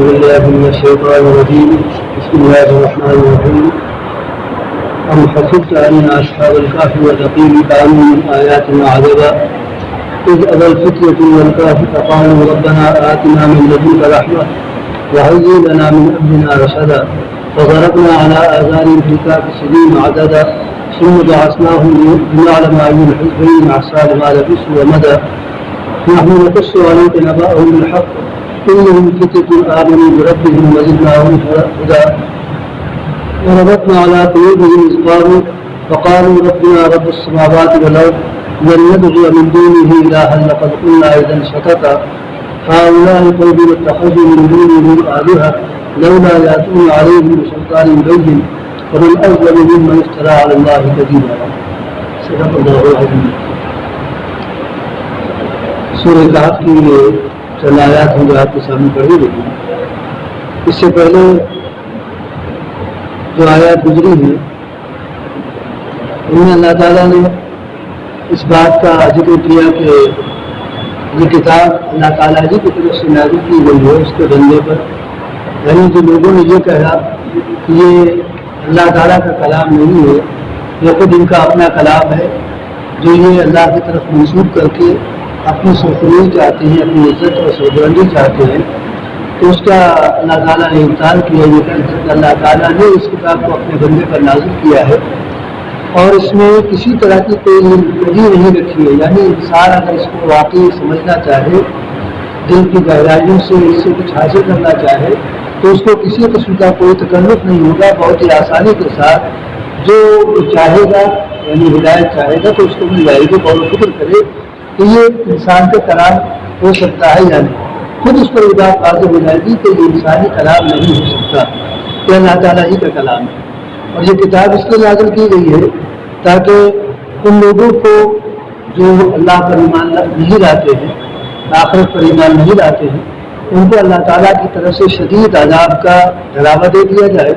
بالله من الشيطان الرجيم بسم الله الرحمن الرحيم أم حسبت أن أصحاب الكهف والرقيم كانوا من آياتنا عجبا إذ أبى الفتية والكهف فقالوا ربنا آتنا من لدنك رحمة وهيئ لنا من أمرنا رشدا وضربنا على آذانهم في الكهف سنين عددا ثم بعثناهم لنعلم أي الحزبين أحصى لما لبثوا ومدى نحن نقص عليك نبأهم بالحق إنهم فتية آمنوا بربهم وزدناهم هدى وربطنا على قلوبهم إذ قالوا فقالوا ربنا رب السماوات والأرض لن ندعو من دونه إلها لقد قلنا إذا شططا هؤلاء قوم اتخذوا من دونه آلهة لولا يأتون عليهم بسلطان بين ومن أظلم ممن افترى على الله كذبا. صدق الله العظيم. سورہ کہف کی یہ چند آیات ہیں جو آپ کے سامنے پڑھی گئی ہیں. اس سے پہلے جو آیات گزری ہیں ان میں اللہ تعالیٰ نے اس بات کا ذکر کیا کہ یہ کتاب اللہ تعالیٰ جی کی طرف سے نازل کی گئی ہے اس کے بندے پر. یعنی جو لوگوں نے یہ کہا کہ یہ اللہ تعالیٰ کا کلام نہیں ہے، یہ خود ان کا اپنا کلام ہے جو یہ اللہ کی طرف منسوب کر کے اپنی سرخروئی چاہتے ہیں، اپنی عزت اور سربلندی چاہتے ہیں، تو اس کا اللہ تعالیٰ نے انکار کیا. یہ کہ اللہ تعالیٰ نے اس کتاب کو اپنے بندے پر نازل کیا ہے اور اس میں کسی طرح کی کوئی ترجیح نہیں رکھی ہے. یعنی انسان اگر اس کو واقعی سمجھنا چاہے، دل کی گہرائیوں سے اس سے کچھ حاصل کرنا چاہے تو اس کو کسی قسم کا کوئی تکلف نہیں ہوگا. بہت ہی آسانی کے ساتھ جو چاہے گا یعنی ہدایت چاہے گا تو اس کو مل جائے گی. غور و فکر کرے کہ یہ انسان کا کلام ہو سکتا ہے یا نہیں. خود اس پر یہ بات واضح ہو جائے گی کہ یہ انسانی کلام نہیں ہو سکتا، یہ اللہ تعالیٰ ہی کا کلام ہے. اور یہ کتاب اس لیے نازل کی گئی ہے تاکہ ان لوگوں کو جو اللہ پر ایمان نہیں لاتے ہیں، آخرت پر ایمان نہیں لاتے ہیں، ان کو اللہ تعالیٰ کی طرف سے شدید عذاب کا ڈراوا دے دیا جائے،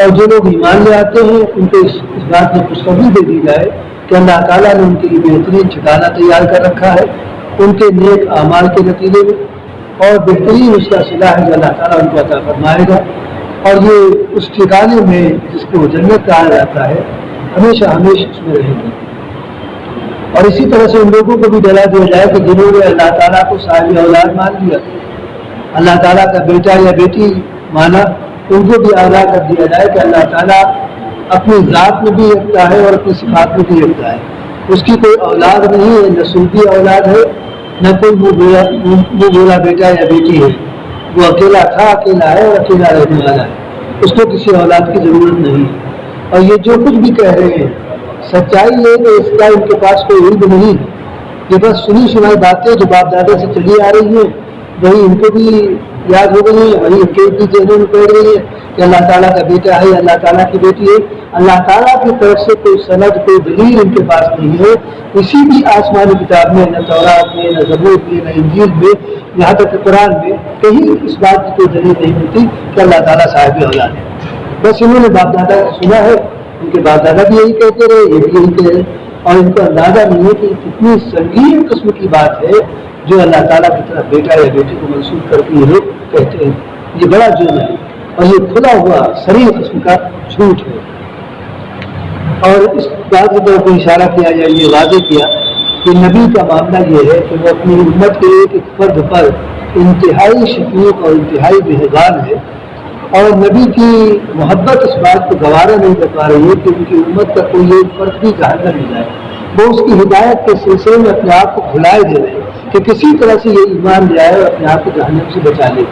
اور جو لوگ ایمان لے آتے ہیں ان کو اس بات میں خوشخبری دے دی جائے کہ اللہ تعالیٰ نے ان کے لیے بہترین ٹھکانہ تیار کر رکھا ہے ان کے نیک اعمال کے نتیجے میں، اور بہترین اس کا صلہ ہے جو اللہ تعالیٰ ان کو عطا فرمائے گا. اور یہ اس ٹھکانے میں جس کو جنت کہا جاتا ہے ہمیشہ ہمیشہ اس میں رہے گی. اور اسی طرح سے ان لوگوں کو بھی ڈرا دیا جائے کہ جنہوں نے اللہ تعالیٰ کو صاحب اولاد مان لیا، اللہ تعالیٰ کا بیٹا یا بیٹی مانا، ان کو بھی آگاہ کر دیا جائے کہ اللہ تعالیٰ اپنی ذات میں بھی یکتا ہے اور اپنی صفات میں بھی یکتا ہے. اس کی کوئی اولاد نہیں ہے، نہ سلبی اولاد ہے، نہ کوئی منہ بولا بیٹا یا بیٹی ہے. وہ اکیلا تھا، اکیلا ہے اور اکیلا رہنے والا ہے. اس کو کسی اولاد کی ضرورت نہیں. اور یہ جو کچھ بھی کہہ رہے ہیں سچائی ہے کہ اس کا ان کے پاس کوئی علم نہیں. یہ بس سنی سنائی باتیں جو باپ دادا سے چلی آ رہی ہیں وہی ان کو بھی یاد ہو گئی ہے، وہی ان کے بھی ذہنوں میں پڑ رہی ہے کہ اللہ تعالیٰ کا بیٹا ہے، اللہ تعالیٰ کی بیٹی ہے. اللہ تعالیٰ کی طرف سے کوئی سند، کوئی دلیل ان کے پاس نہیں ہے. کسی بھی آسمانی کتاب میں، نہ تورات میں، نہ زبور میں، نہ انجیل میں، یہاں تک کہ قرآن میں کہیں اس بات کی کوئی دلیل نہیں ملتی کہ اللہ تعالیٰ صاحب اولاد ہے. بس انہوں نے باپ دادا سے سنا ہے، ان کے باپ دادا بھی یہی کہتے رہے، یہ بھی یہی کہہ رہے، اور ان کو اندازہ نہیں ہے کہ کتنی سنگین قسم کی بات ہے جو اللہ تعالیٰ کی طرف بیٹا یا بیٹی کو منسوخ کر کے یہ لوگ کہتے ہیں. یہ بڑا جرم ہے اور یہ کھلا ہوا صریح قسم کا جھوٹ ہے. اور اس بات کی طرف اشارہ کیا یا یہ واضح کیا کہ نبی کا معاملہ یہ ہے کہ وہ اپنی امت کے ایک فرد پر انتہائی شفیق اور انتہائی مہربان ہے، اور نبی کی محبت اس بات کو گوارا نہیں کر پا رہی ہے کہ ان کی امت کا کوئی ایک فرد بھی جہنم میں جائے. وہ اس کی ہدایت کے سلسلے میں اپنے آپ کو بھلائے دے رہے ہیں کہ کسی طرح سے یہ ایمان لے آئے اور اپنے آپ کو جہنم سے بچا لے.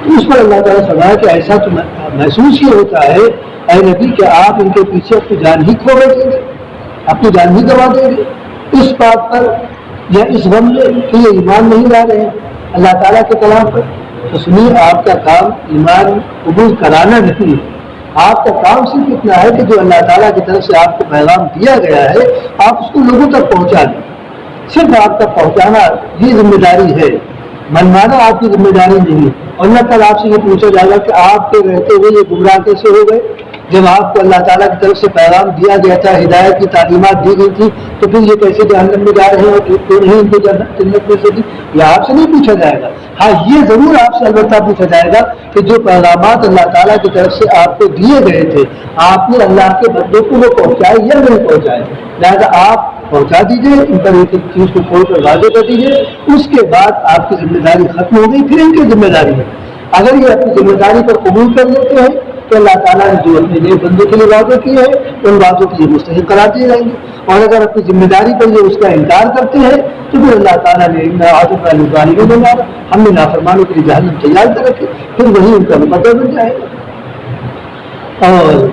تو اس پر اللہ تعالیٰ فرمایا کہ ایسا تو محسوس ہی ہوتا ہے اے نبی کہ آپ ان کے پیچھے اپنی جان ہی کھو بیٹھیں گے، اپنی جان ہی گوا دیں گے اس بات پر یا اس غم میں کہ یہ ایمان نہیں لا رہے ہیں اللہ تعالیٰ کے کلام پر. تو سنیے، آپ کا کام ایمان قبول کرانا نہیں ہے. آپ کا کام صرف اتنا ہے کہ جو اللہ تعالیٰ کی طرف سے آپ کو پیغام دیا گیا ہے آپ اس کو لوگوں تک پہنچا دیں. صرف آپ کا پہنچانا یہ ذمہ داری ہے، منوانا آپ کی ذمہ داری نہیں ہے. اور نہ کل آپ سے یہ پوچھا جائے گا کہ آپ کے رہتے ہوئے یہ گمراہ کیسے ہو گئے، جب آپ کو اللہ تعالیٰ کی طرف سے پیغام دیا گیا تھا، ہدایت کی تعلیمات دی گئی تھی، تو پھر یہ کیسے جہنم میں جا رہے ہو؟ کیوں نہیں ان کو جنت میں سے دی؟ یہ آپ سے نہیں پوچھا جائے گا۔ ہاں یہ ضرور آپ سے البتہ پوچھا جائے گا کہ جو پیغامات اللہ تعالیٰ کی طرف سے آپ کو دیے گئے تھے، آپ نے اللہ کے بندوں کو وہ پہنچائے یا نہیں پہنچائے؟ لہٰذا آپ پہنچا دیجیے، ان پر ایک ایک چیز کو کھول کر واضح کر دیجیے، اس کے بعد آپ کی ذمہ داری ختم ہو گئی، پھر ان کی ذمہ داری ہے۔ اگر یہ اپنی ذمہ داری پر قبول کر لیتے ہیں تو اللہ تعالیٰ نے جو اپنے نئے بندوں کے لیے وعدے کیے ہیں ان وعدوں کے لیے مستحق قرار دیے جائیں گے، اور اگر اپنی ذمہ داری پر یہ اس کا انکار کرتے ہیں تو پھر اللہ تعالیٰ نے ہم نے نافرمانوں کے لیے جہنم تیار کر رکھی، پھر وہی ان کا مقدر بن جائے گا۔ اور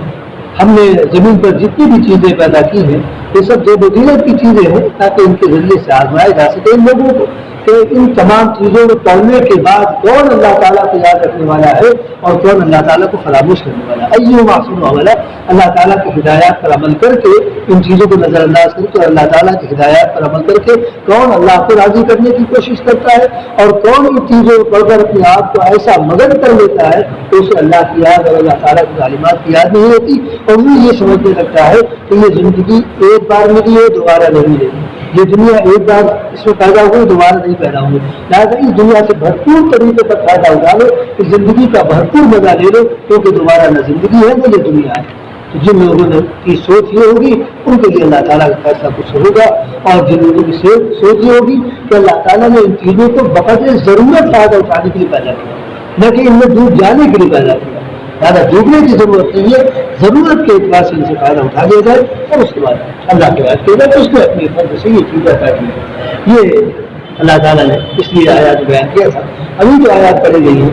ہم نے زمین پر جتنی بھی چیزیں پیدا کی ہیں یہ سب دو بدیلت کی چیزیں ہیں تاکہ ان کے ذریعے سے آزمایا جا سکے ان لوگوں کو کہ ان تمام چیزوں کو پڑھنے کے بعد کون اللہ تعالیٰ کو یاد رکھنے والا ہے اور کون اللہ تعالیٰ کو فراموش کرنے والا ہے۔ ایو معصوم والا اللہ تعالیٰ کی ہدایات پر عمل کر کے ان چیزوں کو نظر انداز کر کے اور اللہ تعالیٰ کی ہدایات پر عمل کر کے کون اللہ کو راضی کرنے کی کوشش کرتا ہے اور کون ان چیزوں کو پڑھ کر اپنے آپ کو ایسا مگن کر لیتا ہے کہ اسے اللہ کی یاد اور اللہ تعالیٰ کی تعلیمات کی یاد نہیں ہوتی اور وہ یہ سمجھنے لگتا ہے کہ یہ زندگی ایک بار ملی ہے دوبارہ نہیں ملے گی، یہ دنیا ایک بار اس میں پیدا ہوئی دوبارہ نہیں پیدا ہوئی، لہٰذا اس دنیا سے بھرپور طریقے پر فائدہ اٹھا لو، اس زندگی کا بھرپور مزہ لے لو کیونکہ دوبارہ نہ زندگی ہے نہ یہ دنیا ہے۔ تو جن لوگوں نے کی سوچ یہ ہوگی ان کے لیے اللہ تعالیٰ کا فیصلہ کچھ ہوگا، اور جن لوگوں کی سوچ یہ ہوگی کہ اللہ تعالیٰ نے ان چیزوں کو بقدر ضرورت فائدہ اٹھانے کے لیے پیدا کیا، نہ کہ ان میں ڈوب جانے کے لیے پیدا کیا۔ زیادہ ڈوبنے کی ضرورت نہیں ہے، ضرورت کے اعتبار سے ان سے فائدہ اٹھا دیا جائے اور اس کے بعد اللہ کے بعد کیا جائے، اس نے اپنی فرض سے یہ چیزیں عطا کی ہے۔ یہ اللہ تعالیٰ نے اس لیے آیات بیان کیا تھا۔ ابھی جو آیات پڑھی گئی ہیں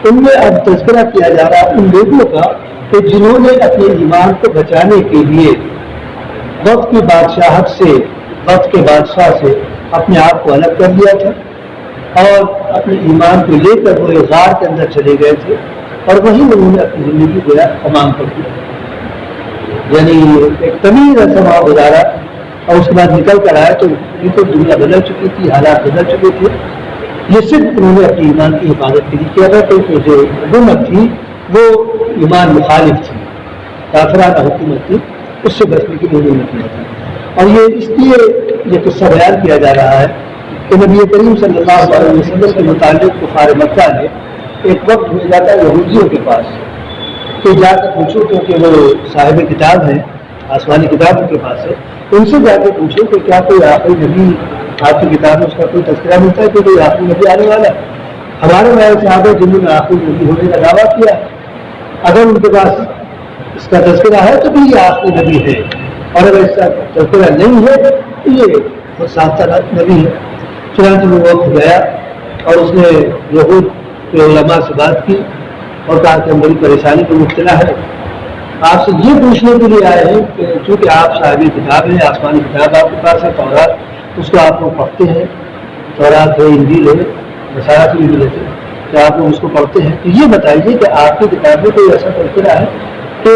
ان میں اب تذکرہ کیا جا رہا ان لوگوں کا کہ جنہوں نے اپنے ایمان کو بچانے کے لیے وقت کی بادشاہت سے، وقت کے بادشاہ سے اپنے آپ کو الگ کر لیا تھا اور اپنے ایمان کو لے کر وہ غار کے اندر چلے گئے تھے اور وہیں انہوں نے اپنی زندگی کو تمام کر دیا، یعنی ایک طویل عرصہ گزارا اور اس کے بعد نکل کر آئے تو بالکل دنیا بدل چکی تھی، حالات بدل چکے تھے۔ یہ صرف انہوں نے اپنے ایمان کی حفاظت کے لیے کیا تھا کیونکہ جو حکومت تھی وہ ایمان مخالف تھی، کافرانہ حکومت تھی، اس سے بچنے کے لیے انہوں نے کیا تھا۔ اور یہ اس لیے یہ قصہ بیان کیا جا رہا ہے کہ نبی کریم صلی اللہ علیہ وسلم کے متعلق کفار مکہ نے ایک وقت بھیجا تھا یہودیوں کے پاس کہ جا کے پوچھو، کیونکہ وہ صاحب کتاب ہیں، آسمانی کتاب ان کے پاس ہے، ان سے جا کے پوچھو کہ کیا کوئی آخری نبی آپ کی کتاب میں اس کا کوئی تذکرہ ملتا ہے کہ کوئی آخری نبی آنے والا ہے؟ ہمارے نئے صاحب جنہوں نے آخری نبی ہونے کا دعویٰ کیا، اگر ان کے پاس اس کا تذکرہ ہے تو بھی یہ آخری نبی ہے، اور اگر اس کا تذکرہ نہیں ہے تو یہ ساتھ نبی ہے۔ چنانچہ وہ وقت گیا اور اس نے یہود کے علماء سے بات کی اور کہا کہ ہم بڑی پریشانی میں مبتلا ہے، آپ سے یہ پوچھنے کے لیے آئے ہیں کہ چونکہ آپ صاحب کتاب ہیں، آسمانی کتاب آپ کے پاس ہے تورات، اس کو آپ لوگ پڑھتے ہیں، تورات ہے، انجیل ہے، بشارت بھی ملے تھے کہ آپ لوگ اس کو پڑھتے ہیں، تو یہ بتائیے کہ آپ کی کتاب میں کوئی ایسا تذکرہ ہے کہ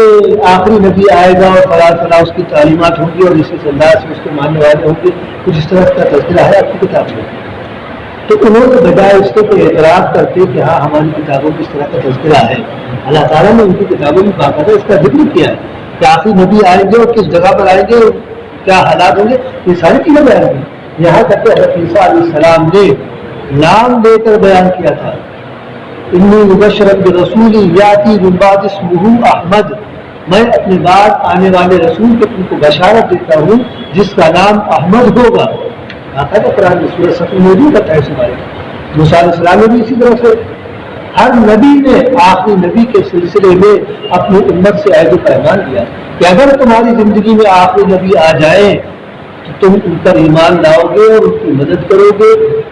آخری نبی آئے گا اور فلاں اس کی تعلیمات ہوں گی اور اس انداز سے اس کے ماننے والے ہوں گے، کچھ اس طرح کا تذکرہ ہے آپ کی کتاب میں؟ تو انہوں نے بجائے اس کے اعتراض کرتے کہ ہاں ہماری کتابوں کی اس طرح کا تذکرہ ہے، اللہ تعالیٰ نے ان کی کتابوں میں باقاعدہ اس کا ذکر کیا ہے کہ آخری نبی آئیں گے اور کس جگہ پر آئیں گے، کیا حالات ہوں گے، یہ ساری چیزیں بیان کی۔ یہاں تک کہ حضرت عیسیٰ علیہ السلام نے نام دے کر بیان کیا تھا، انی مبشرا برسول یاتی من بعد اسمہ احمد، میں اپنے بعد آنے والے رسول کے تم کو بشارت دیتا ہوں جس کا نام احمد ہوگا۔ آتا ہے قرآن میں سورہ صف موجود ہے اس بارے میں۔ موسیٰ علیہ السلام نے بھی اسی طرح سے ہر نبی نے آخری نبی کے سلسلے میں اپنی امت سے عہد و پیمان لیا کہ اگر تمہاری زندگی میں آخری نبی آ جائیں تو تم ان پر ایمان لاؤ گے اور ان کی مدد کرو گے،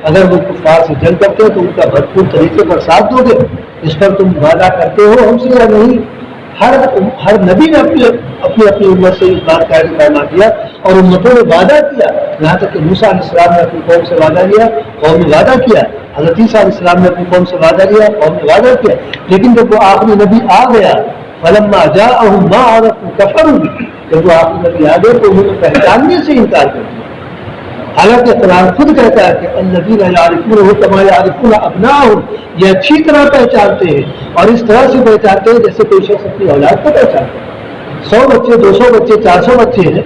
اگر وہ کفار سے جنگ کرتے ہیں تو ان کا بھرپور طریقے پر ساتھ دو گے، اس پر تم وعدہ کرتے ہو ہم سے یا نہیں؟ ہر نبی نے اپنی امت سے اس بات کا پیغام دیا اور امتوں نے وعدہ کیا، یہاں تک کہ موسیٰ علیہ السلام نے اپنی قوم سے وعدہ لیا، قوم نے وعدہ کیا، حضرت عیسیٰ علیہ السلام نے اپنی قوم سے وعدہ لیا، قوم نے وعدہ کیا، لیکن جب وہ آخری نبی آ گیا فلما جاءہم ما عرفوا کفروا بہ، جب وہ آخری نبی آ گئے تو انہوں نے پہچاننے سے انکار کر دیا۔ حالانکہ قرآن خود کہتا ہے کہ الذین یعرفونہ کما یعرفون ابناءہم، یہ اچھی طرح پہچانتے ہیں اور اس طرح سے پہچانتے ہیں جیسے کوئی شخص اپنی اولاد کو پہچانتا ہے۔ 100 بچے 200 بچے 400 بچے ہیں،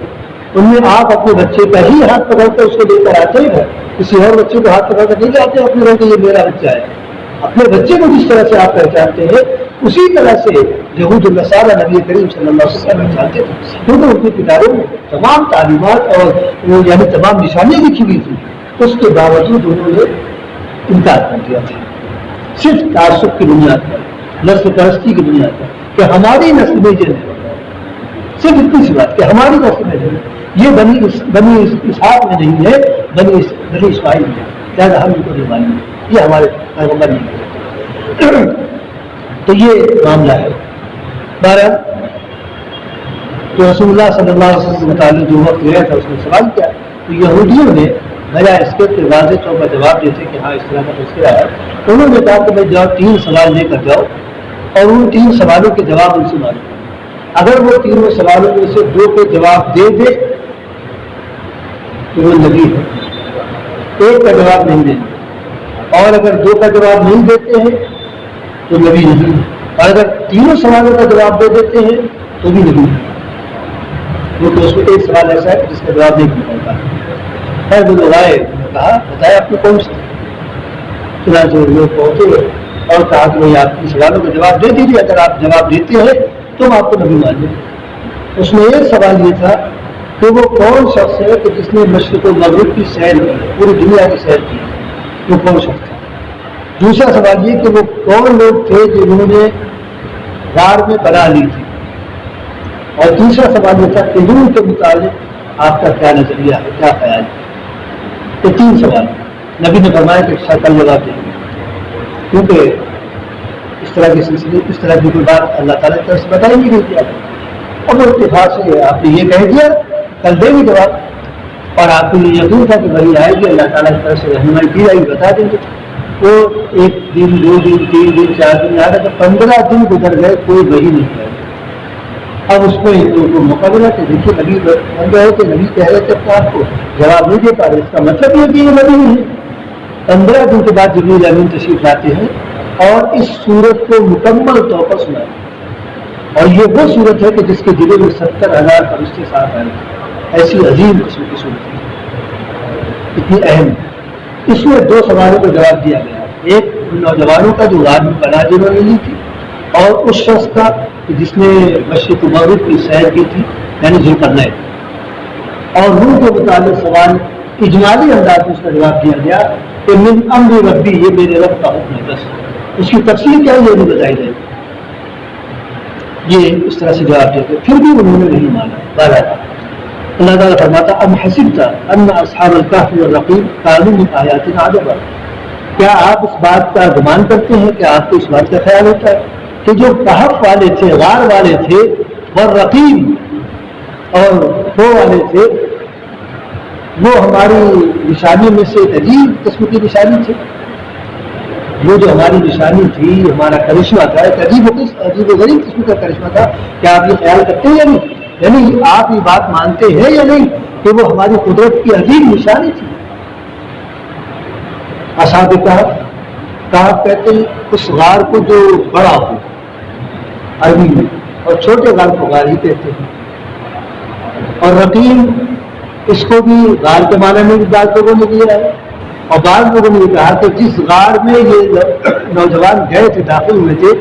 ان میں آپ اپنے بچے کا ہی ہاتھ پکڑ کر اس کو لے کر آتے ہیں، کسی اور بچے کو ہاتھ پکڑ کر نہیں جاتے اپنے گھر کہ یہ میرا بچہ ہے. اپنے بچے کو جس طرح سے آپ پہچانتے ہیں اسی طرح سے یہود النصارہ نبی کریم صلی اللہ علیہ وسلم پہچانتے تھے، کیونکہ ان کی کتابوں میں تمام تعلیمات اور یعنی تمام نشانیاں لکھی ہوئی تھی. اس کے باوجود انہوں نے انکار کر دیا تھا صرف تعصب کی بنیاد پر، نسل پرستی کی بنیاد پر کہ ہماری نسل میں جو ہے، صرف اتنی سی بات کہ ہماری نسل میں جو ہے یہ بنی اسحاق میں نہیں ہے، بنی اسماعیل میں، لہٰذا ہم ان کو نہیں مانیں گے، یہ ہمارے پیغمبر نہیں ہے. تو یہ معاملہ ہے. بہرحال تو رسول اللہ صلی اللہ علیہ وسلم کے متعلق جو وقت گیا تھا اس نے سوال کیا، تو یہودیوں نے بجائے اس کے واضح طور پر جواب دیتے کہ ہاں اس طرح کا تذکرہ ہے، انہوں نے کہا کہ بھائی جاؤ 3 سوال لے کر جاؤ اور ان 3 سوالوں کے جواب ان سے مانگو. اگر وہ 3 سوالوں میں سے 2 کے جواب دے دے تو وہ نبی ہے، 1 کا جواب نہیں دیں گے، اور اگر 2 کا جواب نہیں دیتے ہیں تو نبی نہیں ہے، اور اگر 3 سوالوں کا جواب دے دیتے ہیں تو بھی نبی ہے. وہ تو اس میں 1 سوال ایسا ہے جس کا جواب نہیں مل پاتا. خیر وہ لوگ آئے، انہوں نے کہا بتایا آپ کو کون سا، چنانچہ لوگ پہنچے اور کہا کہ بھائی آپ 3 سوالوں کا جواب دے دیجیے، اگر آپ جواب دیتے ہیں تو ہم آپ کو نبی مان لیں. اس میں ایک سوال یہ تھا کہ وہ کون شخص ہے کہ جس نے مشرق و مغرب کی سیر کی، پوری دنیا کی سیر کی، وہ کون شخص تھا. دوسرا سوال یہ کہ وہ کون لوگ تھے جنہوں نے غار میں پناہ لی تھی. اور تیسرا سوال یہ تھا کہ نور کے متعلق آپ کا کیا نظریہ ہے، کیا خیال ہے. تو 3 سوال نبی نے فرمایا کہ شکل جواب دیں گے، کیونکہ اس طرح کے سلسلے اس طرح کی کوئی بات اللہ تعالیٰ کی طرف سے بتائی نہیں گئی تھی. اب اتفاق سے آپ نے یہ کہہ دیا کل دیں گے جواب، اور آپ کو یہ یقین تھا کہ وہی آئے گی، اللہ تعالیٰ کی طرف سے رہنمائی کی جائے گی، بتا دیں گے. وہ 1 دن 2 دن 3 دن 4 دن آ رہا تو 15 دن گزر گئے، کوئی وہی نہیں کہہ. اب اس میں ہندوؤں کو موقع ملا کہ دیکھیے نبی بن گئے کہ نبی کہہ رہے تھے اپنے آپ کو جواب نہیں دے پا رہے، اس کا مطلب یہ کہ یہ نبی نہیں ہے. 15 دن کے بعد جبریل امین تشریف لاتے ہیں اور اس صورت کو مکمل طور پر سنائے. اور یہ وہ صورت ہے کہ جس کے دلوں میں 70,000 فرشتے ساتھ آئے، ایسی عظیم قسم کی صورت ہے، اتنی اہم. اس میں 2 سوالوں کا جواب دیا گیا، ایک ان نوجوانوں کا جو غار میں پناہ جنہوں نے لی تھی، اور اس شخص کا جس نے مشرق و مغرب کی سیر کی تھی یعنی ذوالقرنین. اور روح کے متعلق سوال اجمالی انداز میں اس کا جواب دیا گیا کہ من امر ربی، یہ میرے رب کا حکم ہے، بس اس کی تفصیل کیا ہے یہ نہیں بتائی جائے. یہ اس طرح سے جواب دیا گیا، پھر بھی انہوں نے نہیں مانا. بہرحال اللہ تعالیٰ فرماتا ام حسبت ان اصحاب الکہف والرقیم کانوا من آیاتنا عجبا، کیا آپ اس بات کا گمان کرتے ہیں کہ آپ کو اس بات کا خیال ہوتا ہے کہ جو کہف والے تھے، غار والے تھے، والرقیم اور کھو والے تھے، وہ ہماری نشانی میں سے ایک عجیب قسم کی نشانی تھی. وہ جو ہماری نشانی تھی، ہمارا کرشمہ تھا، ایک عجیب و غریب قسم کا کرشمہ تھا. کیا آپ یہ خیال کرتے ہیں یا نہیں؟ یعنی آپ یہ بات مانتے ہیں یا نہیں کہ وہ ہماری قدرت کی عجیب نشانی تھی. اصحاب کہف کہتے ہیں اس غار کو جو بڑا ہو عربی میں، اور چھوٹے غار کو غار ہی کہتے ہیں. اور رقیم اس کو بھی غار کے معنی میں بھی بعض لوگوں نے دیا ہے، اور بعض لوگوں نے یہ کہا کہ جس غار میں یہ نوجوان گئے تھے، داخل ہوئے تھے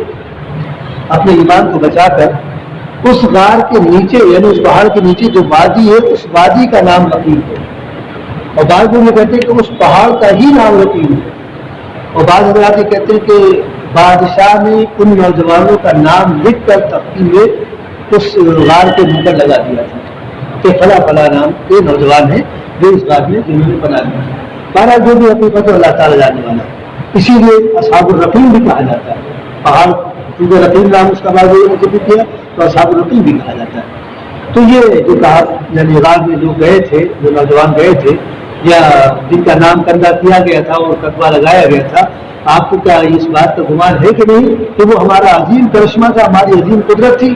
اپنے ایمان کو بچا کر، اس غار کے نیچے یعنی اس پہاڑ کے نیچے جو وادی ہے اس وادی کا نام رقیم ہے. اور بعض لوگ یہ کہتے ہیں کہ اس پہاڑ کا ہی نام رقیم ہے. اور بعض حضرات یہ کہتے ہیں کہ بادشاہ نے ان نوجوانوں کا نام لکھ کر تختی میں اس غار کے منہ پر لگا دیا تھا کہ فلاں فلاں نام کے نوجوان ہیں جو اس غار میں جنہوں نے بنا لیا. بہرحال جو بھی حقیقت ہے اللہ تعالیٰ جاننے والا ہے. اسی لیے اصحاب الرقیم بھی کہا جاتا ہے. پہاڑ کیونکہ رقیم نام اس کا بعد نے ذکر کیا تو اصحاب الرقیم بھی کہا جاتا ہے. تو یہ جو کہا یعنی غار میں جو گئے تھے، جو نوجوان گئے تھے یا جن کا نام کندہ کیا گیا تھا اور کتبہ لگایا گیا تھا، آپ کو کیا اس بات کا گمان ہے کہ نہیں کہ وہ ہمارا عظیم کرشمہ تھا، ہماری عظیم قدرت تھی.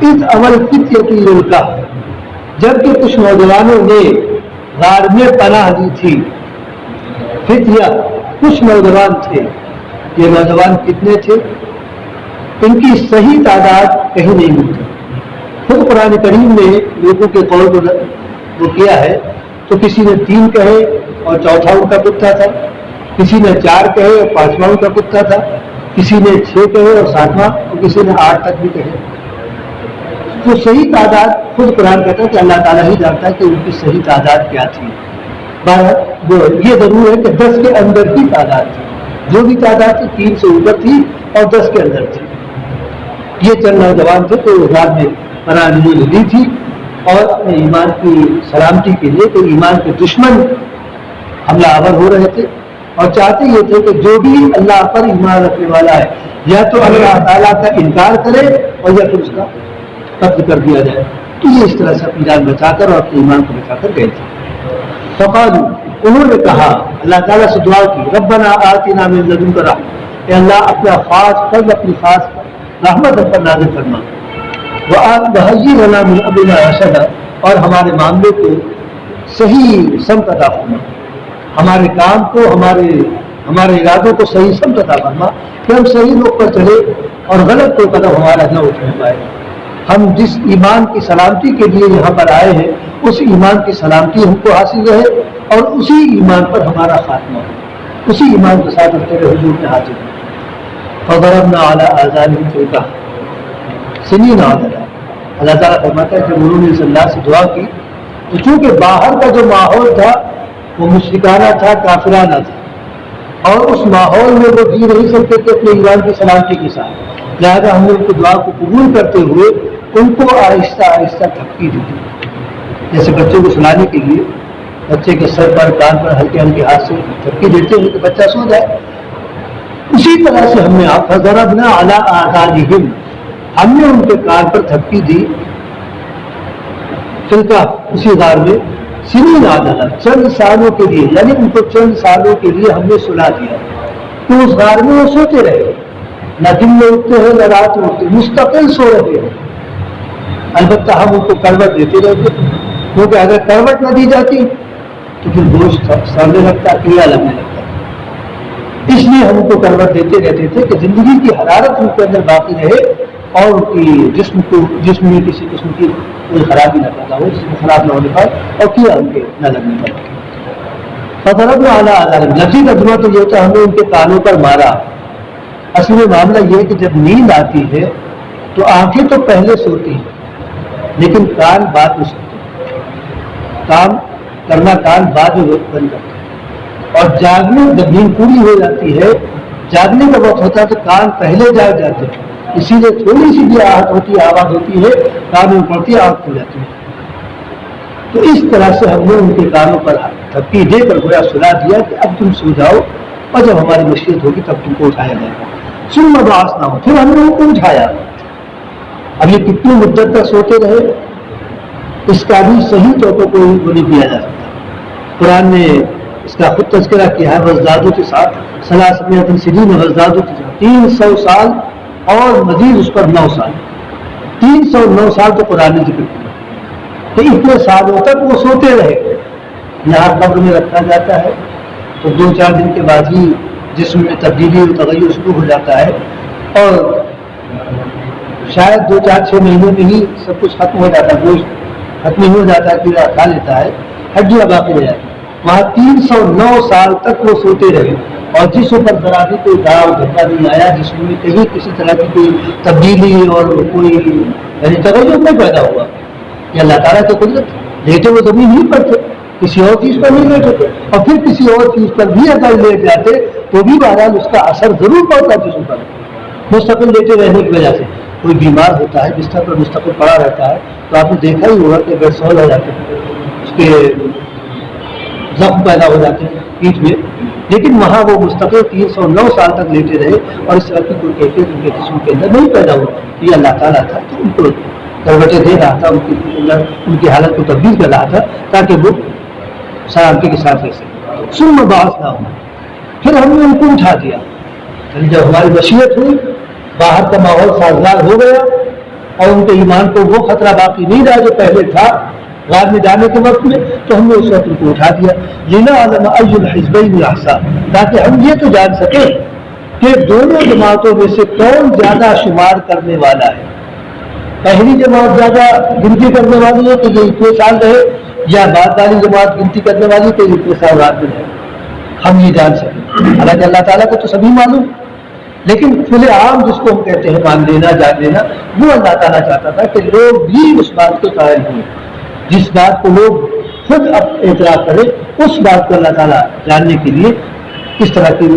اس عمل فتیۃ للکہف، جبکہ کچھ نوجوانوں نے غار میں پناہ دی تھی. فتیہ کچھ نوجوان تھے. یہ نوجوان کتنے تھے؟ ان کی صحیح تعداد کہیں نہیں ملتی. خود قرآن کریم نے لوگوں کے قول کو وہ کیا ہے، تو کسی نے 3 کہے اور چوتھا ان کا کتا تھا، کسی نے 4 کہے اور 5واں ان کا کتا تھا، کسی نے 6 کہے اور 7واں، اور کسی نے 8 تک بھی کہے۔ تو صحیح تعداد خود قرآن کہتا ہے کہ اللہ تعالیٰ ہی جانتا ہے کہ ان کی صحیح تعداد کیا تھی۔ یہ ضرور ہے کہ 10 کے اندر کی تعداد تھی، جو بھی تعداد تھی 3 سے اوپر تھی اور 10 کے اندر تھی۔ یہ چند نوجوان تھے تو رات میں پناہ لی تھی اور اپنے ایمان کی سلامتی کے لیے، کہ ایمان کے دشمن حملہ آور ہو رہے تھے اور چاہتے یہ تھے کہ جو بھی اللہ پر ایمان رکھنے والا ہے یا تو اللہ تعالیٰ کا انکار کرے اور یا پھر اس کا قتل کر دیا جائے۔ تو یہ اس طرح سے اپنی جان بچا کر اور اپنے ایمان کو بچا کر گئے تھے۔ فقالوا، انہوں نے کہا، اللہ تعالیٰ سے دعا کی، ربنا آتنا من لدنک رحمۃ، کہ اللہ اپنا خاص فضل، اپنی خاص رحمت ہم پر نازل فرما، وہیئ لنا من امرنا رشدا، اور ہمارے معاملے کو صحیح سمت عطا فرما، ہمارے کام کو، ہمارے ارادوں کو صحیح سمت عطا فرما، کہ ہم صحیح لوگ پر چلے اور غلط کوئی قدم ہمارا نہ اٹھنے پائے۔ ہم جس ایمان کی سلامتی کے لیے یہاں پر آئے ہیں، اس ایمان کی سلامتی ہم کو حاصل رہے اور اسی ایمان پر ہمارا خاتمہ ہو، اسی ایمان کے ساتھ ہم تیرے حضور میں حاضر ہیں۔ فضربنا علی آذانہم فی الکہف سنین عددا، اللہ تعالیٰ فرماتا ہے کہ انہوں نے اس اللہ سے دعا کی تو چونکہ باہر کا جو ماحول تھا وہ مشرکانہ تھا، کافرانہ تھا، اور اس ماحول میں وہ جی نہیں سکتے تھے اپنے ایمان کی سلامتی کے ساتھ، لہٰذا ہم نے ان کی دعا کو قبول کرتے ہوئے ان کو آہستہ آہستہ تھپکی دی، جیسے بچوں کو سلانے کے لیے بچے کے سر پر، کان پر ہلکے ہلکے ہاتھ سے تھپکی دیتے ہیں کہ بچہ سو جائے، اسی طرح سے ہم نے فضربنا علی آذانہم، ہم نے ان کے کان پر تھپکی دی، فلکا اسی غار میں، سنین عددا چند سالوں کے لیے، یعنی ان کو چند سالوں کے لیے ہم نے سلا دیا، تو اس غار میں وہ سوتے رہے، نہ دن میں اٹھتے ہیں نہ رات میں اٹھتے، مستقل سو رہے ہیں۔ البتہ ہم ان کو کروٹ دیتے رہتے، کیونکہ اگر کروٹ نہ دی جاتی تو پھر گوشت سڑنے لگتا، کیڑا لگنے لگتا، اس لیے ہم ان کو کروٹ دیتے رہتے تھے کہ زندگی کی حرارت ان کے اندر باقی رہے اور ان کی جسم میں کسی قسم کی کوئی خرابی نہ پیدا ہو، جسم خراب نہ ہونے پائے اور کیڑا ان کے نہ لگنے پائے۔ فضربنا علی آذانہم، لفظی ترجمہ تو یہ ہوتا ہے ہم نے ان کے کانوں پر مارا۔ اصل میں معاملہ یہ ہے کہ جب نیند آتی ہے تو آنکھیں تو پہلے سوتی ہیں لیکن کان بعد میں سوتے ہیں، کام کرنا کان بعد میں بند کرتے ہیں، اور جاگنے جب نیند پوری ہو جاتی ہے، جاگنے کا وقت ہوتا ہے تو کان پہلے جاگ جاتے ہیں، اسی لیے تھوڑی سی بھی آہٹ ہوتی ہے، آواز ہوتی ہے، کان میں پڑتی ہے، آنکھ کھل جاتی ہے۔ تو اس طرح سے ہم نے ان کے کانوں پر تھپکی دے کر گویا سلا دیا کہ اب تم سو جاؤ اور جب ہماری مشیت ہوگی تب تم کو اٹھایا جائے گا۔ ثم بعثناہم، پھر ہم نے ان کو اٹھایا۔ اب یہ کتنی مدت تک سوتے رہے اس کا بھی صحیح طور پر کوئی وہ نہیں کیا جا سکتا۔ قرآن نے اس کا خود تذکرہ کیا ہے، وزدادوا کے ساتھ 300 سنین، وزدادوا 300 سال اور مزید اس پر 9 سال، 309 سال تو قرآن نے ذکر کیا کہ اتنے سالوں تک وہ سوتے رہے۔ یہاں قبر میں رکھا جاتا ہے تو 2-4 دن کے بعد ہی جسم میں تبدیلی اور تغیر شروع ہو جاتا ہے اور شاید 2-4-6 مہینے میں ہی سب کچھ ختم ہو جاتا ہے، گوشت ختم ہی ہو جاتا ہے، کیڑا کھا لیتا ہے، ہڈیاں باقی رہ جاتی۔ وہاں 309 سال تک وہ سوتے رہے اور جسم پر ذرا بھی کوئی داغ دھبا نہیں آیا، جسم میں کہیں کسی طرح کی کوئی تبدیلی اور کوئی یعنی تغیر نہیں پیدا ہوا۔ یہ اللہ تعالیٰ کی قدرت، لیٹے وہ زمین نہیں پر تھے، کسی اور چیز پر نہیں لیٹے تھے، اور پھر کسی اور چیز پر بھی اگر لیٹ جاتے تو بھی بہرحال اس کا اثر ضرور پڑتا جسم پر، مستقل لیٹے رہنے کی وجہ سے۔ کوئی بیمار ہوتا ہے بستر پر مستقل پڑا رہتا ہے تو آپ نے دیکھا ہی ہوگا کہ بیڈ سول ہو جاتے ہیں، اس کے زخم پیدا ہو جاتے ہیں پیٹھ میں، لیکن وہاں وہ مستقل 309 سال تک لیٹے رہے اور اس طرح کی کوئی کیفیت ان کے جسم کے اندر نہیں پیدا ہوا۔ یہ اللہ تعالیٰ تھا کہ ان کو کروٹیں دے رہا تھا، ان کی حالت کو تبدیل کر رہا تھا تاکہ وہ سلامتی کے ساتھ رہ سکے۔ ثم بعثناہم، پھر ہم نے ان کو اٹھا دیا، جب ہماری مشیت ہوئی، باہر کا ماحول سازگار ہو گیا اور ان کے ایمان کو وہ خطرہ باقی نہیں رہا جو پہلے تھا غار میں جانے کے وقت میں، تو ہم نے اس وقت ان کو اٹھا دیا۔ لنعلم ای الحزبین احصیٰ، تاکہ ہم یہ تو جان سکیں کہ دونوں جماعتوں میں سے کون زیادہ شمار کرنے والا ہے۔ پہلی جماعت زیادہ گنتی کرنے والی ہے تو یہ اتنے سال رہے، یا بعد والی جماعت گنتی کرنے والی تو اتنے سال بعد میں رہے، ہم یہ جان سکیں۔ حالانکہ اللہ تعالیٰ کو تو سبھی معلوم، لیکن فی عام جس کو ہم کہتے ہیں مان لینا جان لینا، وہ اللہ تعالیٰ چاہتا تھا کہ لوگ بھی اس بات کے قائل ہوں، جس بات کو لوگ خود اعتراف کریں اس بات کو اللہ تعالیٰ جاننے کے لیے کس طرح کی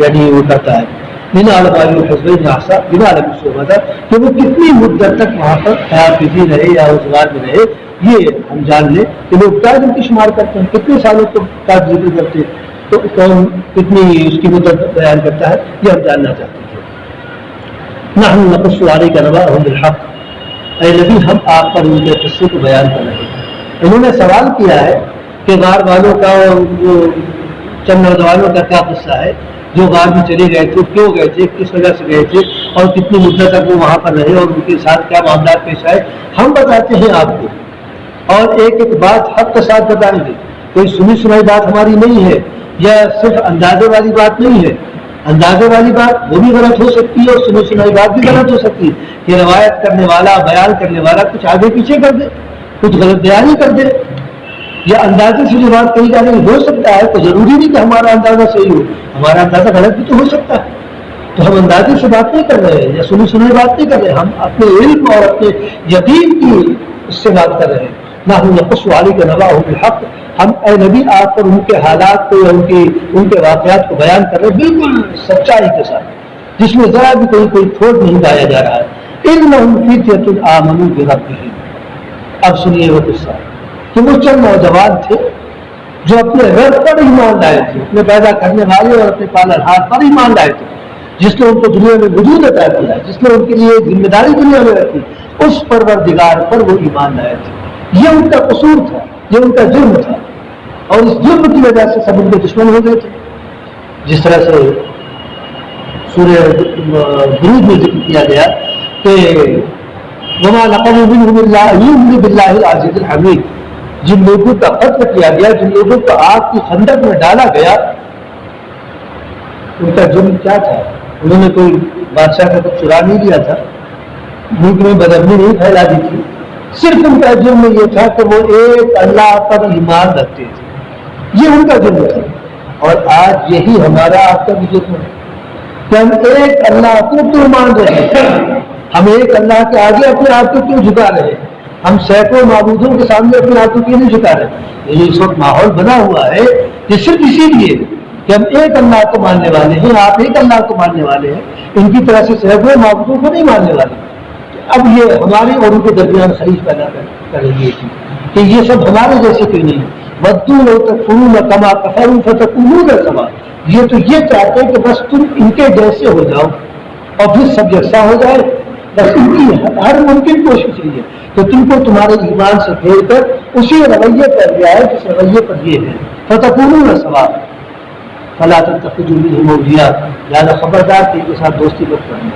یعنی وہ کرتا ہے بنا علم حسب ناسا بنا علم صحبت کہ وہ کتنی مدت تک وہاں پر خیال کسی رہے یا روزگار میں رہے، یہ ہم جان لیں کہ لوگ کیا دن کی شمار کرتے ہیں، کتنے سالوں کا ذکر کرتے ہیں، تو کون کتنی اس کی مدت بیان کرتا ہے، یہ ہم جاننا چاہتے ہیں۔ نحن نقص علیک نبأهم بالحق، اے نبی ہم آپ پر ان کے قصے کو بیان کر رہے ہیں۔ انہوں نے سوال کیا ہے کہ غار والوں کا اور چند نوجوانوں کا کیا قصہ ہے جو غار میں چلے گئے تھے، کیوں گئے تھے، کس وجہ سے گئے تھے، اور کتنی مدت تک وہ وہاں پر رہے اور ان کے ساتھ کیا معاملات پیش آئے، ہم بتاتے ہیں آپ کو، اور ایک ایک بات حق کے ساتھ بتائیں گے۔ کوئی سنی سنائی بات ہماری نہیں ہے، یا صرف اندازے والی بات نہیں ہے۔ اندازے والی بات وہ بھی غلط ہو سکتی ہے اور سنی سنائی بات بھی غلط ہو سکتی ہے کہ روایت کرنے والا، بیان کرنے والا کچھ آگے پیچھے کر دے، کچھ غلط بیانی کر دے، یا اندازے سے جو بات کہی جا رہی ہو سکتا ہے تو ضروری نہیں کہ ہمارا اندازہ صحیح ہو، ہمارا اندازہ غلط بھی تو ہو سکتا ہے۔ تو ہم اندازے سے بات نہیں کر رہے ہیں یا سنی سنائی بات نہیں کر رہے، ہم اپنے علم اور اپنے یقین کی اس سے بات کر رہے ہیں۔ نحن نقص علیک نبأهم بالحق، ہم اے نبی آپ پر ان کے حالات کو یا ان کے واقعات کو بیان کر رہے ہیں بالکل سچائی کے ساتھ، جس میں ذرا بھی کوئی تھوڑ نہیں پایا جا رہا ہے۔ انہم فتیۃ آمنوا بربہم، اب سنیے وہ قصہ کہ وہ چند نوجوان تھے جو اپنے رب پر ایمان لائے تھے، اپنے پیدا کرنے والے اور اپنے پالنہار پر ایمان لائے تھے، جس نے ان کو دنیا میں وجود عطا کیا، جس نے ان کے لیے ذمہ داری دنیا میں رکھی، اس پروردگار پر وہ ایمان لائے تھے۔ یہ ان کا قصور تھا، یہ ان کا جرم تھا، اور اس جرم کی وجہ سے سب ان کے دشمن ہو گئے تھے، جس طرح سے سورہ بروج میں ذکر کیا گیا کہ وما نقموا منهم الا ان يؤمنوا بالله العزيز الحميد، جن لوگوں کا قتل کیا گیا، جن لوگوں کو آگ کی خندق میں ڈالا گیا، ان کا جرم کیا تھا؟ انہوں نے کوئی بادشاہ کا کچھ چرا نہیں لیا تھا، ملک میں بدامنی نہیں پھیلا دی تھی، صرف ان کا جرم یہ تھا کہ وہ ایک اللہ پر ایمان رکھتے تھے، یہ ان کا جرم تھا۔ اور آج یہی ہمارا آپ کا بھی جرم ہے کہ ہم ایک اللہ کو کیوں مان رہے ہیں، ہم ایک اللہ کے آگے اپنے آپ کو کیوں جھکا رہے ہیں، ہم سینکڑوں معبودوں کے سامنے اپنے آپ کو کیوں نہیں جھکا رہے۔ یہ اس وقت ماحول بنا ہوا ہے یہ صرف اسی لیے کہ ہم ایک اللہ کو ماننے والے ہیں، آپ ایک اللہ کو ماننے والے ہیں، ان کی طرح سے سینکڑوں معبودوں کو نہیں ماننے والے۔ اب یہ ہمارے اور ان کے درمیان خلیج پیدا کریں گے کہ یہ سب ہمارے جیسے کیوں نہیں، ودوا لو تکفرون کما کفروا فتکونون سواء، یہ تو یہ چاہتے ہیں کہ بس تم ان کے جیسے ہو جاؤ اور پھر سب یکساں ہو جائے، بس ان کی ہر ممکن کوشش یہ ہے کہ تم کو تمہارے ایمان سے پھیر کر اسی رویے پر لے آئے جس رویے پر یہ ہے، فتکونون سواء فلا تتخذوا منهم اولیاء، لہذا خبردار کہ ان کے ساتھ دوستی مت کرنا،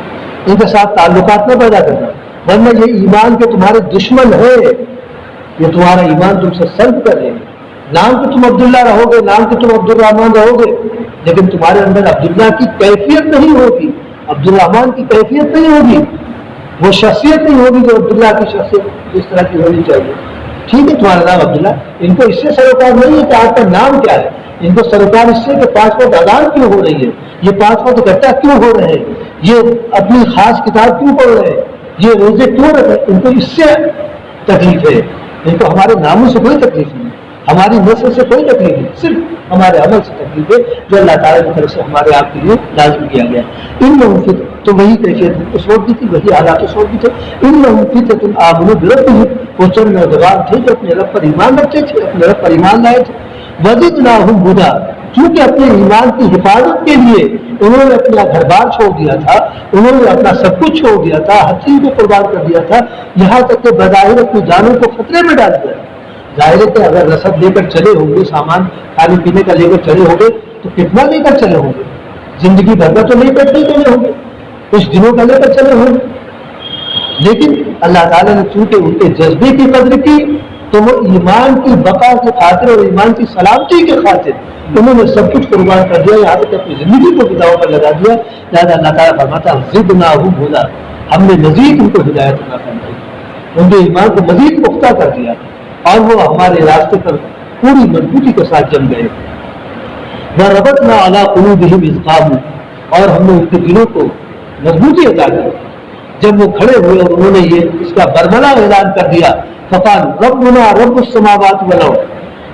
ان کے ساتھ تعلقات نہ پیدا کرنا، ورنہ یہ ایمان کے تمہارے دشمن ہے، یہ تمہارا ایمان تم سے سلب کر رہے ہیں۔ نام تو تم عبداللہ رہو گے، نام تو تم عبد الرحمان رہو گے، لیکن تمہارے اندر عبداللہ کی کیفیت نہیں ہوگی، عبد الرحمان کی کیفیت نہیں ہوگی، وہ شخصیت نہیں ہوگی جو عبداللہ کی شخصیت اس طرح کی ہونی چاہیے۔ ٹھیک ہے تمہارا نام عبداللہ، ان کو اس سے سروکار نہیں ہے کہ آپ کا نام کیا ہے، ان کو سروکار اس سے کہ 5 وقت اذان کیوں ہو رہی ہے، یہ 5 وقت اکٹھا کیوں ہو رہے ہیں، یہ اپنی خاص کتاب کیوں پڑھ رہے ہیں، یہ روزے کیوں رکھے، ان کو اس سے تکلیف ہے، ان کو ہمارے ناموں سے کوئی تکلیف نہیں، ہماری نسل سے کوئی تکلیف نہیں، صرف ہمارے عمل سے تکلیف ہے جو اللہ تعالیٰ کی طرف سے ہمارے آپ کے لیے لازم کیا گیا۔ ان لوگوں کی تو وہی کیفیت اس وقت بھی تھی، وہی حالات اس وقت بھی تھے۔ ان لوگوں کی تو آمنوا بربہم، وہ چند نوجوان تھے جو اپنے رب پر ایمان رکھتے تھے، اپنے رب پر ایمان لائے تھے۔ وزدناہم ہدی، کیونکہ اپنے ایمان کی حفاظت کے لیے انہوں نے اپنا گھر بار چھوڑ دیا تھا، انہوں نے اپنا سب کچھ چھوڑ دیا تھا، ہر چیز کو قربان کر دیا تھا، یہاں تک کہ بظاہر اپنی جانوں کو خطرے میں ڈال دیا۔ ظاہر ہے کہ اگر رسد لے کر چلے ہوں گے، سامان کھانے پینے کا لے کر چلے ہوں گے تو کتنا لے کر چلے ہوں گے، زندگی بھر کا تو نہیں پیٹ چلے ہوں گے، کچھ دنوں کا لے کر چلے ہوں گے، لیکن اللہ تعالیٰ نے چونکہ ان کے جذبے کی قدر کی تو وہ ایمان کی بقا کی خاطر اور ایمان کی سلامتی کی خاطر انہوں نے سب کچھ قربان کر دیا، یہاں تک اپنی زندگی کو داؤ پر لگا دیا۔ لہٰذا اللہ تعالیٰ فرماتا زدناہم ہدی، ہم نے مزید ان کو ہدایت عطا فرمائی۔ ان کے ایمان کو مزید پختہ کر دیا اور وہ ہمارے راستے پر پوری مضبوطی کے ساتھ جم گئے. وَرَبَطْنَا عَلَىٰ قُلُوبِهِمْ إِذْ قَامُوا، اور ہم نے ان کے دلوں کو مضبوطی عطا کی جب وہ کھڑے ہوئے اور انہوں نے یہ اس کا برملا اعلان کر دیا. فَقَالُوا رَبُّنَا رَبُّ السَّمَاوَاتِ وَالْأَرْضِ،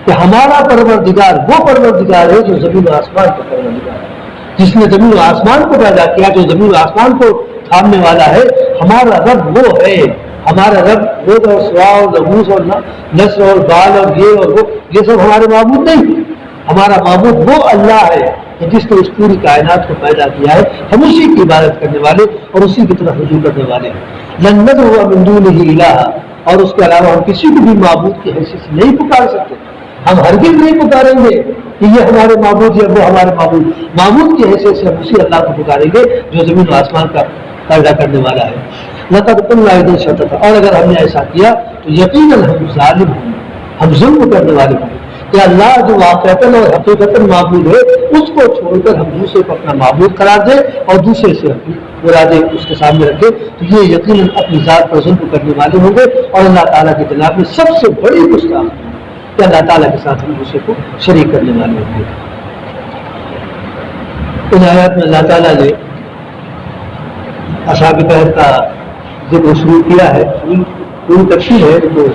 کہ ہمارا پروردگار وہ پروردگار ہے جو زمین و آسمان کا پروردگار ہے، جس نے زمین و آسمان کو پیدا کیا، جو زمین و آسمان کو تھامنے والا ہے. ہمارا رب وہ ہے. ہمارا رب روز اور سوا اور نبوس اور نسر اور بال اور یہ سب ہمارے معبود نہیں. ہمارا معبود وہ اللہ ہے کہ جس نے اس پوری کائنات کو پیدا کیا ہے. ہم اسی کی عبادت کرنے والے اور اسی کی طرف رجوع کرنے والے ہیں. لن ندعو من دونه الہا، اور اس کے علاوہ ہم کسی کو بھی معبود کی حیثیت سے نہیں پکار سکتے. ہم ہرگز نہیں پکاریں گے کہ یہ ہمارے معبود یا وہ ہمارے معبود. معبود کی حیثیت سے ہم اسی اللہ کو پکاریں گے جو زمین و آسمان کا پیدا کرنے والا ہے. لقد قلنا اذا شططا، اور اگر ہم نے ایسا کیا تو یقیناً ہم ظالم ہوں، ہم ظلم کرنے والے ہوں کہ اللہ جو واقعتاً اور حقیقتاً معبود ہے اس کو چھوڑ کر ہم دوسرے کو اپنا معبود قرار دیں اور دوسرے سے اپنی مرادیں اس کے سامنے رکھیں تو یہ یقیناً اپنی ذات پر ظلم کرنے والے ہوں گے اور اللہ تعالیٰ کے جناب میں سب سے بڑی گستاخی کہ اللہ تعالیٰ کے ساتھ ہم دوسرے کو شریک کرنے والے ہوں گے. ان آیات میں اللہ تعالیٰ نے اصحاب کہف کا ذکر شروع کیا ہے. پوری تفصیل ہے جو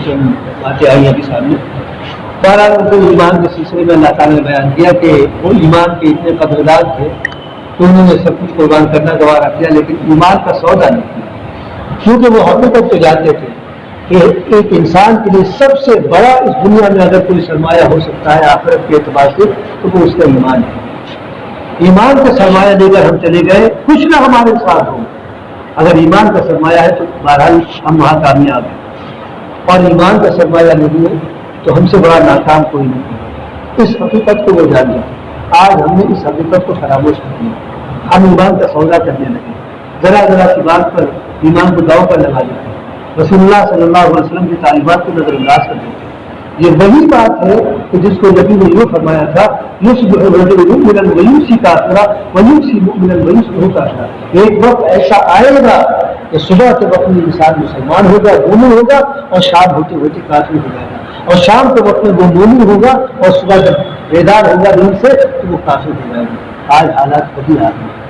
باتیں آئی ابھی سامنے. بہرحال ان کو ایمان کے سلسلے میں اللہ تعالیٰ نے بیان کیا کہ وہ ایمان کے اتنے قدردان تھے کہ انہوں نے سب کچھ قربان کرنا گوارا کیا لیکن ایمان کا سودا نہیں کیا، کیونکہ وہ حقیقت کو جانتے تھے کہ ایک انسان کے لیے سب سے بڑا اس دنیا میں اگر کوئی سرمایہ ہو سکتا ہے آخرت کے اعتبار سے تو وہ اس کا ایمان ہے. ایمان کا سرمایہ لے کر ہم چلے گئے کچھ نہ ہمارے ساتھ ہو. اگر ایمان کا سرمایہ ہے تو بہرحال ہم وہاں کامیاب ہیں، اور ایمان کا سرمایہ نہیں ہے تو ہم سے بڑا ناکام کوئی نہیں ہے. اس حقیقت کو وہ جان لیا. آج ہم نے اس حقیقت کو فراموش کر دیا. ہم ایمان کا سودا کرنے لگے، ذرا ذرا سی بات پر ایمان کو داؤ پر لگا دیتے، رسول اللہ صلی اللہ علیہ وسلم کی تعلیمات کو نظر انداز کر دیتے. یہ وہی بات ہے کہ جس کو نبی نے یہ فرمایا تھا یصبح الرجل مؤمنا ویمسی کافرا ویمسی مؤمنا ویصبح کافرا. ایک وقت ایسا آئے گا کہ صبح کے وقت میں انسان مسلمان ہوگا، مومن ہوگا، اور شام ہوتے ہوتے کافر ہو جائے گا، اور شام کے وقت میں وہ مومن ہوگا اور صبح جب بیدار ہوگا دن سے تو وہ کافر ہو جائے گا. آج حالات کبھی آ گئے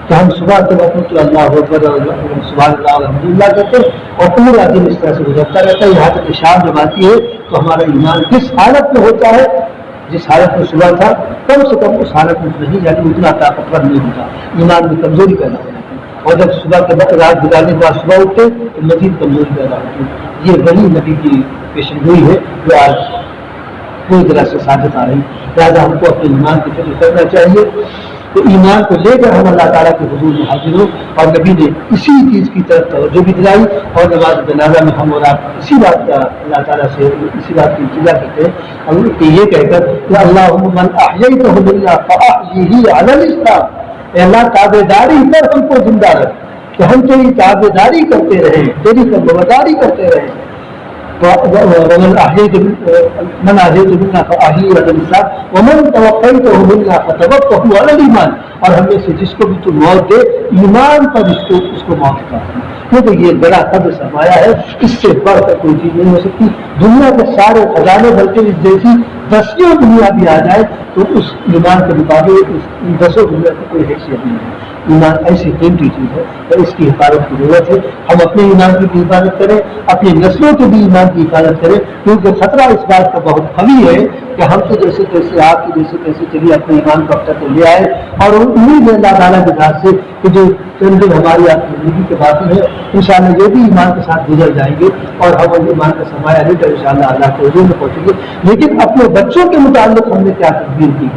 کہ ہم صبح کے وقت میں تو اللہ اکبر سبحان اللہ الحمدللہ کہتے ہیں اور پورا دن اس طرح سے گزرتا رہتا ہے. یہاں تک کہ شام جب آتی ہے تو ہمارا ایمان کس حالت میں ہوتا ہے؟ جس حالت میں صبح تھا کم سے کم اس حالت میں نہیں، یعنی اتنا طاقتور نہیں ہوتا، ایمان میں کمزوری پیدا ہو جاتی ہے. اور جب صبح کے وقت رات گزارنے کے بعد صبح اٹھتے تو مزید کمزوری پیدا ہوتی ہے. یہ وہی نبی کی پیشن گوئی ہے جو آج پوری طرح سے ثابت آ رہی. لہٰذا ہم کو اپنے ایمان کی فکر کرنا چاہیے. تو ایمان کو لے کر ہم اللہ تعالیٰ کے حضور میں حاضر ہوں، اور نبی نے اسی چیز کی طرف توجہ بھی دلائی اور نماز جنازہ میں ہم اور آپ اسی بات کا اللہ تعالیٰ سے اسی بات کی التجا کرتے ہیں کہ یہ کہہ کر کہ اللہم من احییتہ منا فاحیہ علی الاسلام، اے اللہ تابع داری پر ہم کو زندہ رکھ کہ ہم تیری تابع داری کرتے رہیں، تیری فرمانبرداری کرتے رہیں. ومن احییت منا فاحیہ علی الاسلام ومن توفیتہ منا فتوفہ علی الایمان، اور ہم میں سے جس کو بھی تو موت دے ایمان پر اس کو موت کا، کیونکہ یہ بڑا قدر سرمایہ ہے، اس سے بڑھ کر کوئی چیز نہیں ہو سکتی. دنیا کے سارے خزانے بلکہ اس جیسی 10 دنیا بھی آ جائے تو اس ایمان کے مطابق ان 10 دنیا کی کوئی حیثیت نہیں ہے. ایمان ایسی قیمتی چیز ہے اور اس کی حفاظت کی ضرورت ہے. ہم اپنے ایمان کی بھی حفاظت کریں، اپنی نسلوں کی بھی ایمان کی حفاظت کریں، کیونکہ خطرہ اس بات کا بہت قوی ہے کہ ہم تو جیسے تیسے آپ کی جیسے تیسے چلیے اپنے ایمان کو اب تک لے آئے، اور امید ہے اللہ تعالیٰ کے ذات سے کہ جو چند دن ہماری آپ کی زندگی کے باقی ہے انشاءاللہ یہ بھی ایمان کے ساتھ گزر جائیں گے اور ہم ایمان کا سرمایہ لے کر انشاءاللہ اللہ کے حضور میں پہنچیں گے. لیکن اپنے بچوں کے متعلق ہم نے کیا تدبیر کی،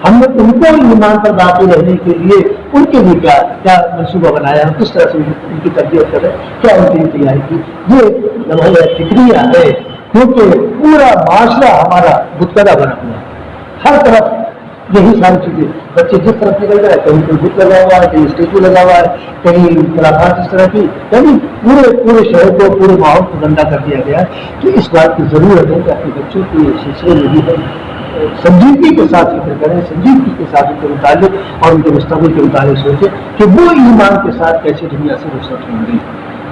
ہم نے ان کو ایمان پر باقی رہنے کے لیے ان کے لیے کیا منصوبہ بنایا، ہم کس طرح سے ان کی تربیت کریں، کیا ان کی تیاری کی. یہ لمحہ فکریہ ہے کیونکہ پورا معاشرہ ہمارا بتکدہ بنا ہوا ہے، ہر طرف یہی ساری چیزیں. بچے جس طرف نکل گئے کہیں کوئی بت لگا ہوا ہے، کہیں اسٹیچو لگا ہوا ہے، کہیں ملاقات اس طرح کی، یعنی پورے شہر کو پورے ماحول کو گندا کر دیا گیا ہے. تو اس بات کی ضرورت ہے کہ اپنے بچوں کے سلسلے میں بھی ہے سنجیدگی کے ساتھ فکر کریں، سنجیدگی کے ساتھ ان کے متعلق اور ان کے مستقبل کے متعلق سوچیں کہ وہ ایمان کے ساتھ کیسے دنیا سے رخصت ہوں گے.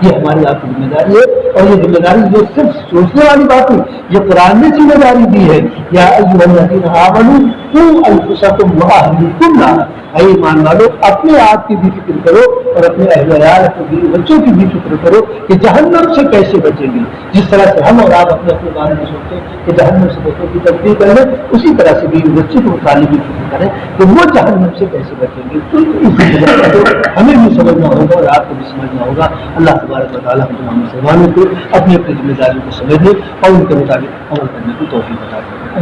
یہ ہماری آپ کی ذمہ داری ہے، اور یہ ذمہ داری جو صرف سوچنے والی بات نہیں، یہ قرآن نے ذمہ داری دی ہے، یا ایھا الذین آمنوا قوا انفسکم واہلیکم نارا، اے ایمان والو اپنے آپ کی بھی فکر کرو اور اپنے اہل ویال اپنے بیوی بچوں کی بھی فکر کرو کہ جہنم سے کیسے بچیں گے۔ جس طرح سے ہم اور آپ اپنے بارے میں سوچتے ہیں کہ جہنم سے بچوں کی تدبیر کریں، اسی طرح سے بیوی بچے کو متعلق بھی فکر کریں کہ وہ جہنم سے کیسے بچیں گے۔ تو اس کو ہمیں بھی سمجھنا ہوگا اور آپ کو بھی سمجھنا ہوگا۔ اللہ تبارک و تعالیٰ ہم تمام مسلمانوں کو اپنی اپنی ذمہ داریوں کو سمجھنے اور ان کے مطابق عمل کرنے کی توفیق عطا کرے۔